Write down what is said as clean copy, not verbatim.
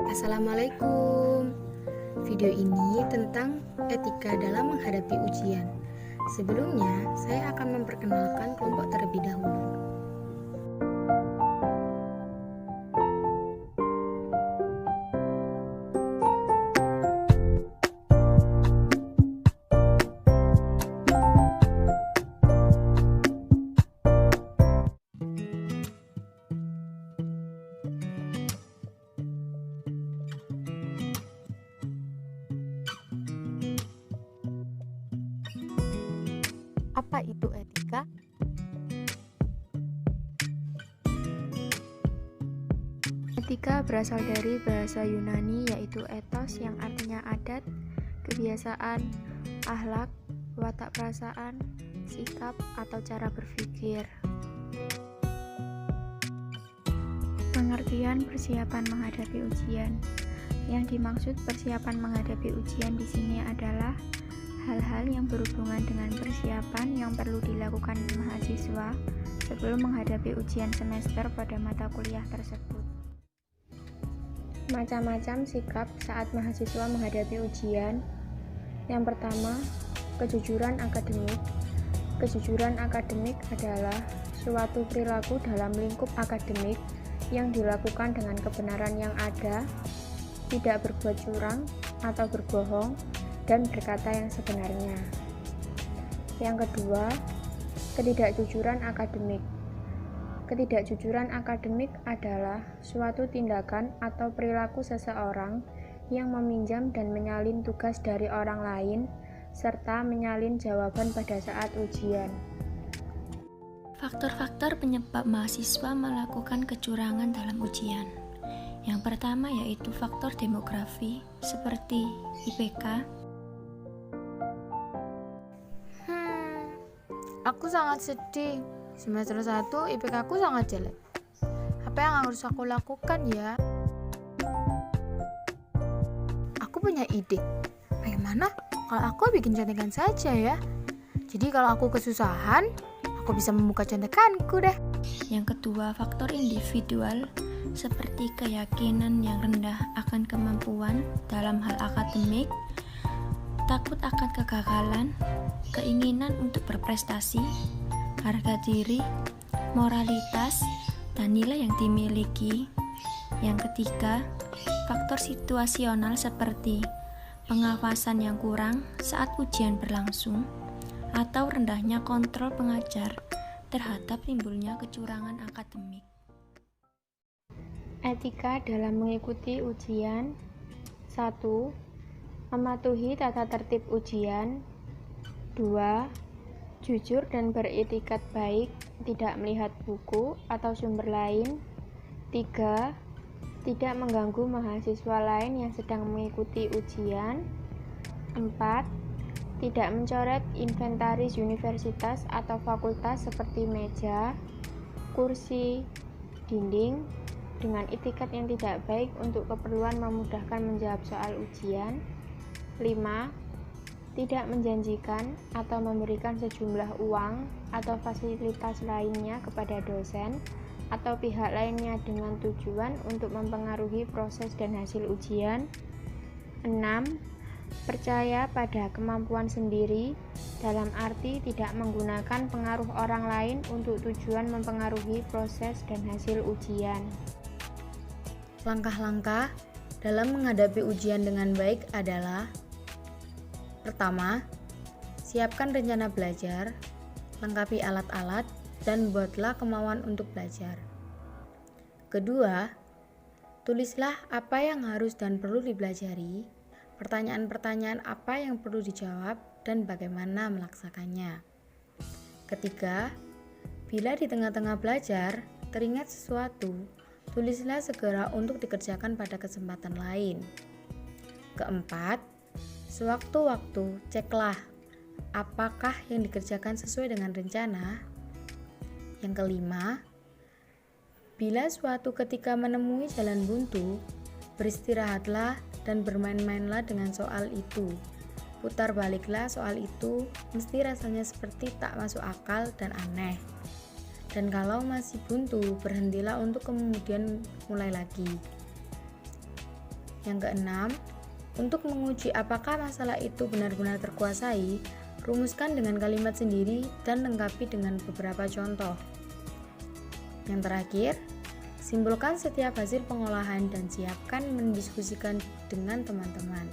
Assalamualaikum. Video ini tentang etika dalam menghadapi ujian. Sebelumnya, saya akan memperkenalkan kelompok terlebih dahulu. Apa itu etika? Etika berasal dari bahasa Yunani yaitu ethos yang artinya adat, kebiasaan, akhlak, watak perasaan, sikap, atau cara berpikir. Pengertian persiapan menghadapi ujian. Yang dimaksud persiapan menghadapi ujian di sini adalah hal-hal yang berhubungan dengan persiapan yang perlu dilakukan mahasiswa sebelum menghadapi ujian semester pada mata kuliah tersebut. Macam-macam sikap saat mahasiswa menghadapi ujian. Yang pertama, kejujuran akademik. Kejujuran akademik adalah suatu perilaku dalam lingkup akademik yang dilakukan dengan kebenaran yang ada, tidak berbuat curang atau berbohong, dan berkata yang sebenarnya. Yang kedua, ketidakjujuran akademik. Ketidakjujuran akademik adalah suatu tindakan atau perilaku seseorang yang meminjam dan menyalin tugas dari orang lain serta menyalin jawaban pada saat ujian. Faktor-faktor penyebab mahasiswa melakukan kecurangan dalam ujian. Yang pertama yaitu faktor demografi seperti IPK. Aku sangat sedih. Semester 1 IPK aku sangat jelek. Apa yang harus aku lakukan ya? Aku punya ide. Bagaimana kalau aku bikin contekan saja ya? Jadi kalau aku kesusahan, aku bisa membuka contekanku deh. Yang kedua, faktor individual seperti keyakinan yang rendah akan kemampuan dalam hal akademik, takut akan kegagalan, keinginan untuk berprestasi, harga diri, moralitas, dan nilai yang dimiliki. Yang ketiga, faktor situasional seperti pengawasan yang kurang saat ujian berlangsung atau rendahnya kontrol pengajar terhadap timbulnya kecurangan akademik. Etika dalam mengikuti ujian. 1. Mematuhi tata tertib ujian. 2. Jujur dan beretikat baik, tidak melihat buku atau sumber lain. 3. Tidak mengganggu mahasiswa lain yang sedang mengikuti ujian. 4. Tidak mencoret inventaris universitas atau fakultas seperti meja, kursi, dinding dengan etikat yang tidak baik untuk keperluan memudahkan menjawab soal ujian. 5. Tidak menjanjikan atau memberikan sejumlah uang atau fasilitas lainnya kepada dosen atau pihak lainnya dengan tujuan untuk mempengaruhi proses dan hasil ujian. 6. Percaya pada kemampuan sendiri, dalam arti tidak menggunakan pengaruh orang lain untuk tujuan mempengaruhi proses dan hasil ujian. Langkah-langkah dalam menghadapi ujian dengan baik adalah: pertama, siapkan rencana belajar, lengkapi alat-alat, dan buatlah kemauan untuk belajar. Kedua, tulislah apa yang harus dan perlu dipelajari, pertanyaan-pertanyaan apa yang perlu dijawab, dan bagaimana melaksanakannya. Ketiga, bila di tengah-tengah belajar teringat sesuatu, tulislah segera untuk dikerjakan pada kesempatan lain. Keempat, sewaktu-waktu ceklah apakah yang dikerjakan sesuai dengan rencana. Yang kelima, bila suatu ketika menemui jalan buntu, beristirahatlah dan bermain-mainlah dengan soal itu. Putar baliklah soal itu, mesti rasanya seperti tak masuk akal dan aneh. Dan kalau masih buntu, berhentilah untuk kemudian mulai lagi. Yang keenam, untuk menguji apakah masalah itu benar-benar terkuasai, rumuskan dengan kalimat sendiri dan lengkapi dengan beberapa contoh. Yang terakhir, simpulkan setiap hasil pengolahan dan siapkan mendiskusikan dengan teman-teman.